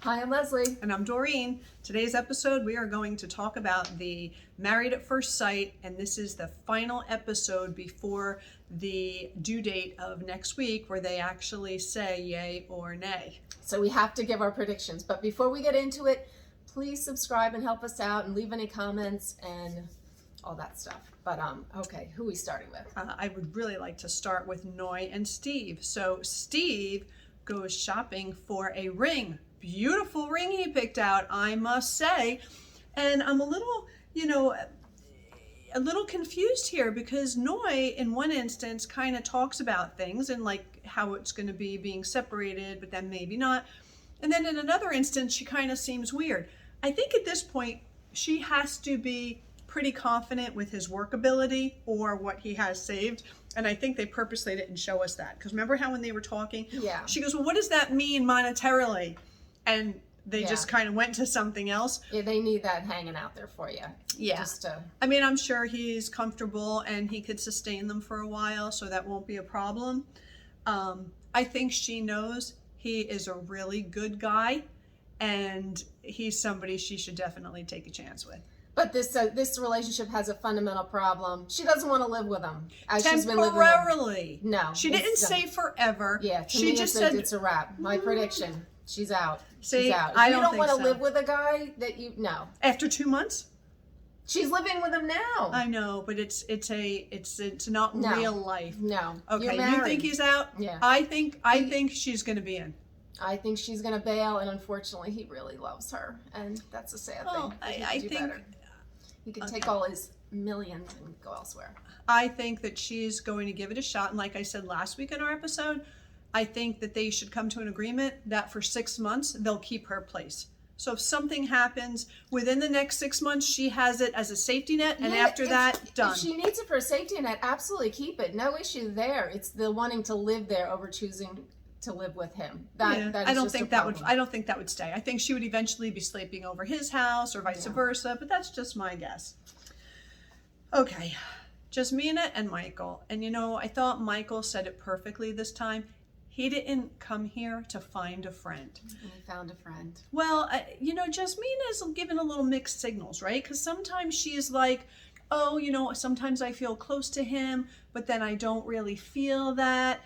Hi, I'm Leslie. And I'm Doreen. Today's episode, we are going to talk about the Married at First Sight, and this is the final episode before the due date of next week, where they actually say yay or nay. So we have to give our predictions, but before we get into it, please subscribe and help us out and leave any comments and all that stuff. But okay, who are we starting with? I would really like to start with Noi and Steve. So Steve goes shopping for a ring. Beautiful ring he picked out, I must say. And I'm a little, a little confused here because Noi, in one instance, kind of talks about things and like how it's going to be being separated, but then maybe not. And then in another instance, she kind of seems weird. I think at this point, she has to be pretty confident with his work ability or what he has saved. And I think they purposely didn't show us that. Because remember how when they were talking, Yeah. she goes, well, what does that mean monetarily? And they just kind of went to something else. Yeah, they need that hanging out there for you. Yeah. Just I mean, I'm sure he's comfortable and he could sustain them for a while, so that won't be a problem. I think she knows he is a really good guy and he's somebody she should definitely take a chance with. But this relationship has a fundamental problem. She doesn't want to live with him. As she's been living with Temporarily. him. No. She didn't say forever. Yeah, to she me just said said it's a wrap. My prediction. She's out. See, She's out. If I you don't don't think want to so. live with a guy that no. After 2 months. She's living with him now. I know, but it's not No. real life. No. Okay, You're you married. think he's out? Yeah. I think she's going to be in. I think she's going to bail, and unfortunately, he really loves her, and that's a sad Well, thing. He I could do think better. He could take all his millions and go elsewhere. I think that she's going to give it a shot. And like I said last week in our episode, I think that they should come to an agreement that for 6 months, they'll keep her place. So if something happens within the next 6 months, she has it as a safety net. And Yeah, after that, done. If she needs it for a safety net, absolutely keep it. No issue there. It's the wanting to live there over choosing to live with him. That is I don't just think a that would. problem. I don't think that would stay. I think she would eventually be sleeping over his house or vice versa. But that's just my guess. Okay, Jasmina and Michael. And I thought Michael said it perfectly this time. He didn't come here to find a friend. And he found a friend. Well, Jasmina's given a little mixed signals, right? Because sometimes she's like, oh, sometimes I feel close to him, but then I don't really feel that.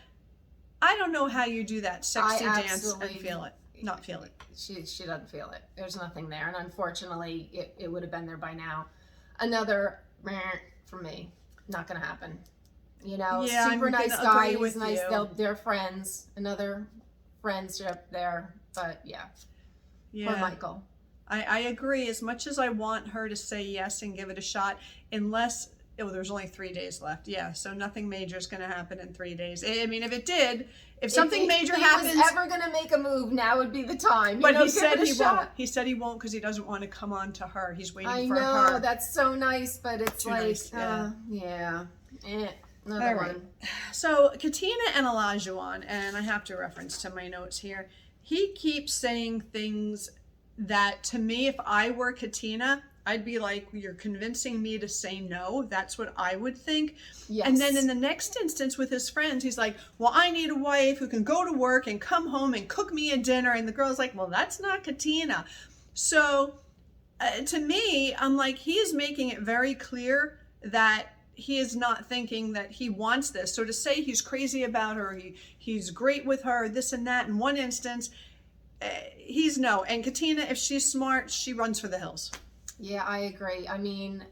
I don't know how you do that sexy dance and feel it. Not feel it. She doesn't feel it. There's nothing there. And unfortunately, it would have been there by now. Another from me. Not going to happen. Yeah, super I'm nice gonna guy. agree He's with nice. you. They're friends. Another friendship there. But yeah. Yeah. Poor Michael. I agree. As much as I want her to say yes and give it a shot, unless there's only 3 days left. Yeah, so nothing major is going to happen in 3 days. I mean, if it did, if something major happens, if he was ever going to make a move, now would be the time. But he give said it a he shot. won't. He said he won't because he doesn't want to come on to her. He's waiting I for know, her. that's so nice, but it's Too like, nice, yeah. Another All right. one. So Katina and Olajuwon, and I have to reference to my notes here. He keeps saying things that to me, if I were Katina, I'd be like, you're convincing me to say no. That's what I would think. Yes. And then in the next instance with his friends, he's like, well, I need a wife who can go to work and come home and cook me a dinner. And the girl's like, well, that's not Katina. So to me, I'm like, he is making it very clear that he is not thinking that he wants this. So to say he's crazy about her, he's great with her, this and that, in one instance, he's no. And Katina, if she's smart, she runs for the hills. Yeah, I agree. I mean,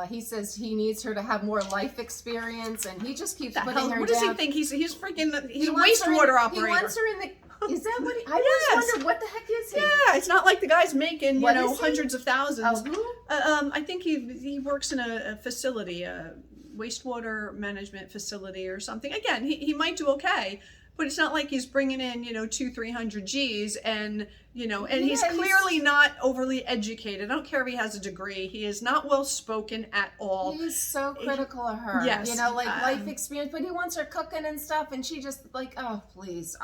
he says he needs her to have more life experience, and he just keeps putting her down. What does he think? He's freaking, he's a wants her wastewater in- operator. He wants her in the... Is that what he... I Yes. always wondered, what the heck is he? Yeah, it's not like the guy's making, What is he? hundreds of thousands. Oh, who? I think he works in a facility, a wastewater management facility or something. Again, he might do okay, but it's not like he's bringing in, 200-300 G's and, and he's clearly not overly educated. I don't care if he has a degree. He is not well spoken at all. He's so critical of her. Yes. Life experience, but he wants her cooking and stuff, and she just like, oh, please.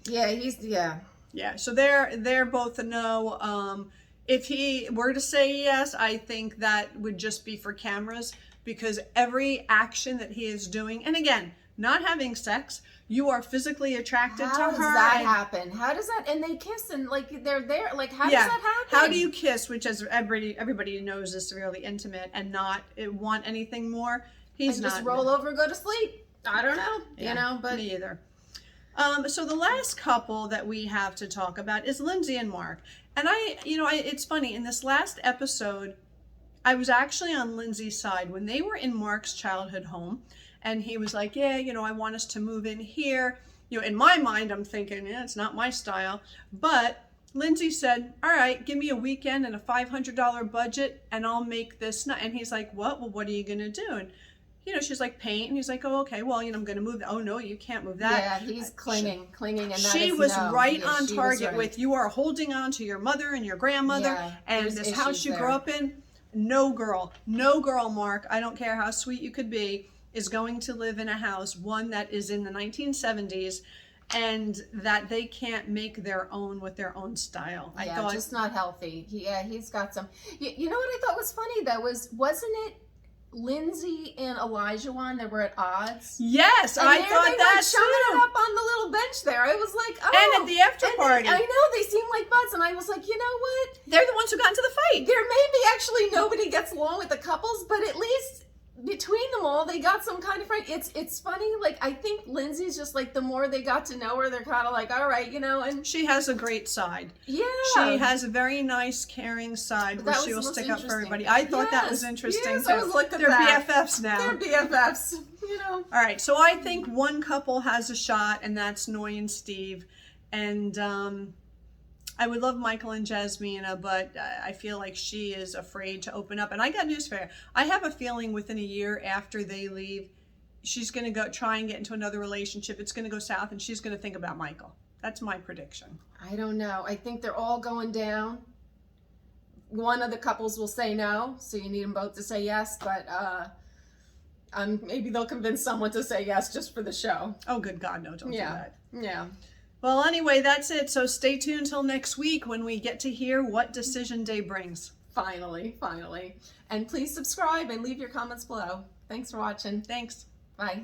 Yeah, so they're both a no. If he were to say yes, I think that would just be for cameras because every action that he is doing, and again, not having sex. You are physically attracted How to does her. that and- happen? How does that? And they kiss and like they're there. Like how Yeah. does that happen? How do you kiss, which as everybody knows is really intimate, and not want anything more? He's and not. just roll over and go to sleep? I don't know. Yeah, You know, but me either. So the last couple that we have to talk about is Lindsay and Mark. And it's funny, in this last episode, I was actually on Lindsay's side when they were in Mark's childhood home, and he was like, yeah, I want us to move in here. In my mind, I'm thinking, yeah, it's not my style. But Lindsay said, all right, give me a weekend and a $500 budget and I'll make this. And he's like, what? Well, what are you going to do? And, she's like, paint. And he's like, oh, okay, well, I'm going to move. Oh, no, you can't move that. yeah, he's clinging. And that She is was no. right Yeah, on she was target right. with, you are holding on to your mother and your grandmother Yeah, and there's this house issues you grew there. up in. No girl, Mark, I don't care how sweet you could be, is going to live in a house, one that is in the 1970s, and that they can't make their own with their own style. I Yeah, thought, just not healthy. He's got some. You know what I thought was funny though wasn't it Lindsay and Elijah one that were at odds? yes, And I there thought they that were chumming too. it up on the little bench there. I was like, oh. And at the after And party. I know they seem like buds, and I was like, you know what? They're the ones who got into the fight. There may be actually nobody gets along with the couples, but at least between them all, they got some kind of friend. It's funny. Like I think Lindsay's just like the more they got to know her, they're kind of like, all right, and She has a great side. yeah, She has a very nice, caring side That where was she will most stick up for interesting. everybody. I thought that was Yes, interesting yes, too. I was looking at They're that. BFFs now. They're BFFs. All right, so I think one couple has a shot, and that's Noy and Steve. And I would love Michael and Jasmina, but I feel like she is afraid to open up. And I got news for you. I have a feeling within a year after they leave, she's going to go try and get into another relationship. It's going to go south, and she's going to think about Michael. That's my prediction. I don't know. I think they're all going down. One of the couples will say no, so you need them both to say yes. But maybe they'll convince someone to say yes just for the show. Oh, good God, no, don't do that. Yeah. Well, anyway, that's it. So stay tuned till next week when we get to hear what Decision Day brings. Finally. And please subscribe and leave your comments below. Thanks for watching. Thanks. Bye.